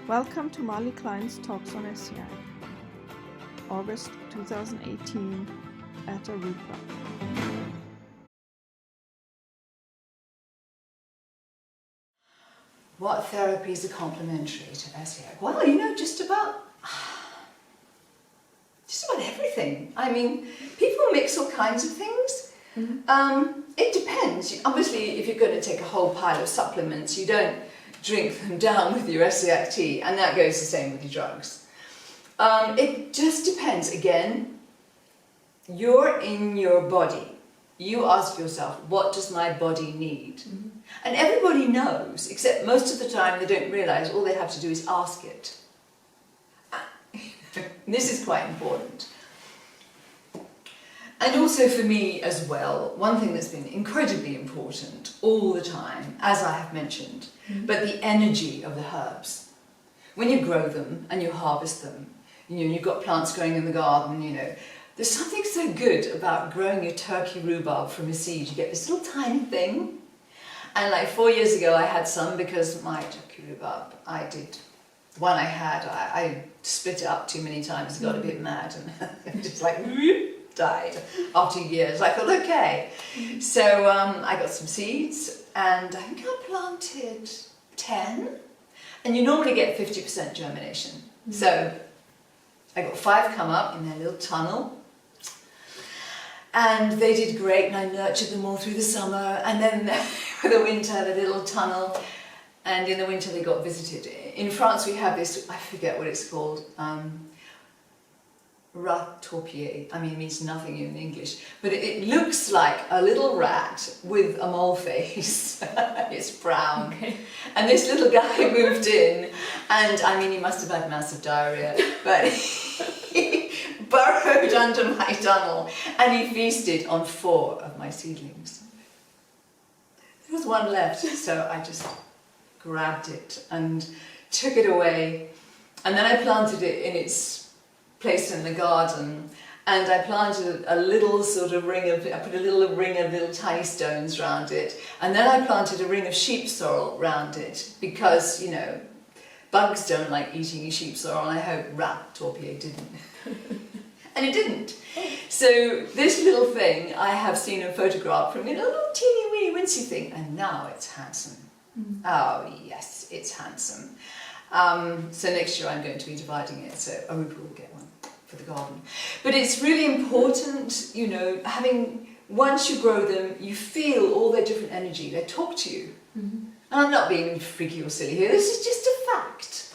Welcome to Mali Klein's Talks on Essiac, August 2018 at Arupa. What therapies are complementary to Essiac? Well, just about everything. I mean, people mix all kinds of things. It depends. Obviously, if you're going to take a whole pile of supplements, you don't drink them down with your Essiac tea, and that goes the same with your drugs. It just depends. Again, you're in your body. You ask yourself, what does my body need? And everybody knows, except most of the time they don't realise all they have to do is ask it. This is quite important. And also for me as well, one thing that's been incredibly important all the time, as I have mentioned, but the energy of the herbs. When you grow them and you harvest them, you've got plants growing in the garden, there's something so good about growing your turkey rhubarb from a seed. You get this little tiny thing. And like 4 years ago I had some because my turkey rhubarb, the one I had, I split it up too many times, got a bit mad and just like died after years. I thought, okay. So I got some seeds and I think I planted 10. And you normally get 50% germination. So I got 5 come up in their little tunnel. And they did great, and I nurtured them all through the summer, and then for the winter, the little tunnel, and in the winter they got visited. In France we have this, I forget what it's called, rat taupier. I mean, it means nothing in English, but it looks like a little rat with a mole face. It's brown. Okay. And this little guy moved in, and I mean, he must have had massive diarrhea, but he burrowed under my tunnel and he feasted on 4 of my seedlings. There was 1 left, so I just grabbed it and took it away, and then I planted it in its place in the garden, and I planted a little sort of ring of, I put a little ring of little tiny stones around it, and then I planted a ring of sheep sorrel around it because, bugs don't like eating sheep sorrel, and I hope rat taupier didn't. And it didn't. So this little thing I have seen a photograph from, a little teeny weeny wincy thing, and now it's handsome. Oh yes, it's handsome. So next year I'm going to be dividing it, so Arupa will get one for the garden. But it's really important, once you grow them, you feel all their different energy, they talk to you. And I'm not being freaky or silly here, this is just a fact.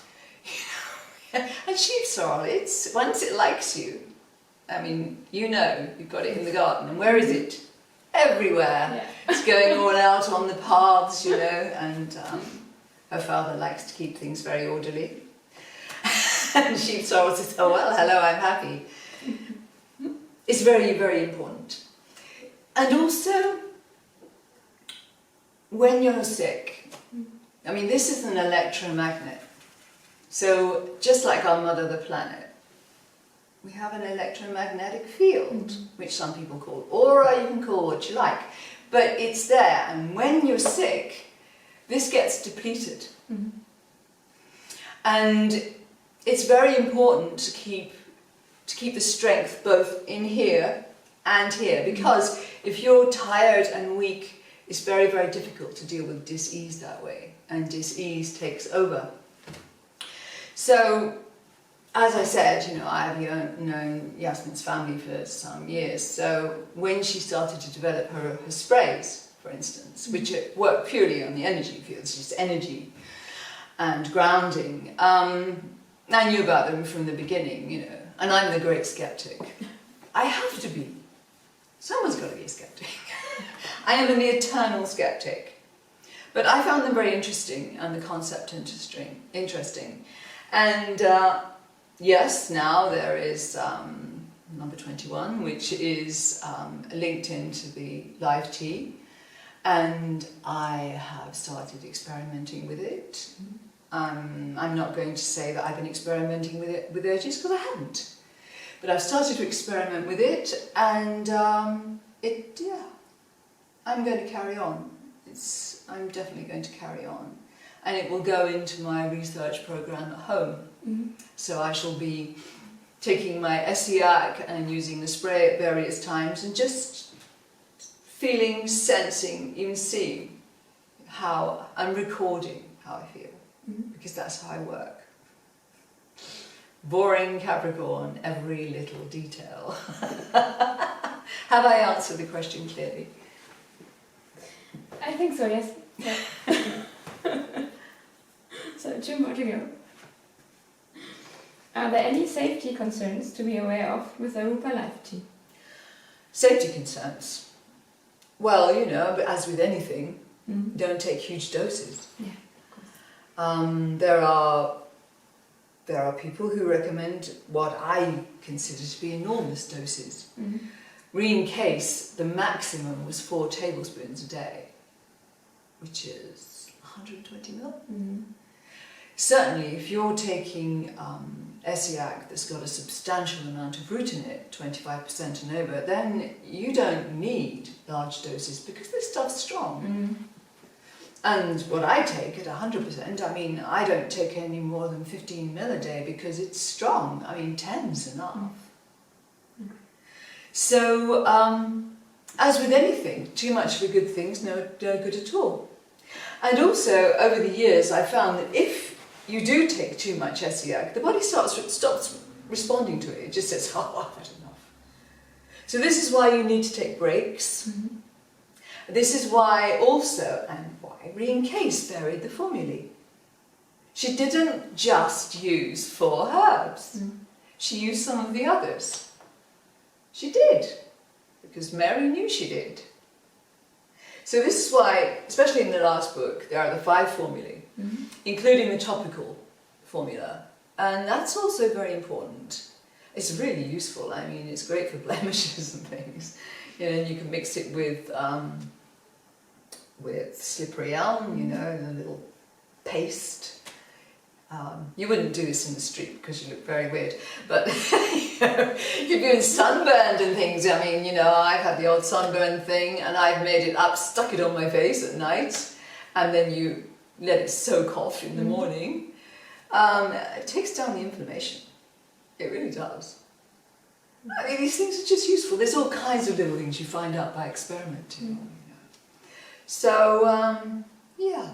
And sheep sorrel, once it likes you, I mean, you've got it in the garden, and where is it? Everywhere. Yeah. It's going all out on the paths, and her father likes to keep things very orderly. And sheep sorrel says, oh well, hello, I'm happy. It's very, very important. And also, when you're sick, I mean, this is an electromagnet. So, just like our mother, the planet, we have an electromagnetic field, which some people call aura, you can call what you like. But it's there, and when you're sick, this gets depleted. And it's very important to keep the strength both in here and here, because if you're tired and weak, it's very, very difficult to deal with dis-ease that way, and dis-ease takes over. So, as I said, I have known Yasmin's family for some years, so when she started to develop her sprays, for instance, which work purely on the energy fields, just energy and grounding, I knew about them from the beginning, and I'm the great skeptic. I have to be. Someone's got to be a skeptic. I am an eternal skeptic. But I found them very interesting, and the concept interesting. And yes, now there is number 21, which is linked into the live tea, and I have started experimenting with it. I'm not going to say that I've been experimenting with it with ages, because I haven't. But I've started to experiment with it, and I'm going to carry on. I'm definitely going to carry on. and it will go into my research program at home. So I shall be taking my Essiac and using the spray at various times and just feeling, sensing, even seeing how I'm recording how I feel, because that's how I work. Boring Capricorn, every little detail. Have I answered the question clearly? I think so, yes. Yeah. So 2 more to go. Are there any safety concerns to be aware of with Arupa Life Tea? Safety concerns. Well, you know, but as with anything, don't take huge doses. Yeah, of course. There are people who recommend what I consider to be enormous doses. In case the maximum was 4 tablespoons a day, which is 120 ml. Certainly, if you're taking Essiac that's got a substantial amount of root in it, 25% and over, then you don't need large doses because this stuff's strong. And what I take at 100%, I mean, I don't take any more than 15 ml a day because it's strong. I mean, 10's enough. So, as with anything, too much of a good thing's no good at all. And also, over the years, I found that if you do take too much Essiac, the body stops responding to it. It just says, oh, I've had enough. So this is why you need to take breaks. This is why also, and why Reen Case varied the formulae. She didn't just use 4 herbs. She used some of the others. She did, because Mary knew she did. So this is why, especially in the last book, there are the 5 formulae, including the topical formula. And that's also very important. It's really useful. I mean, it's great for blemishes and things. You know, you can mix it with slippery elm, you know, in a little paste. You wouldn't do this in the street because you look very weird, but you know, you'd be sunburned and things. I mean, you know, I've had the odd sunburn thing and I've made it up, stuck it on my face at night, and then you let it soak off in the morning. It takes down the inflammation. It really does. I mean, these things are just useful. There's all kinds of little things you find out by experimenting. You know. So, yeah.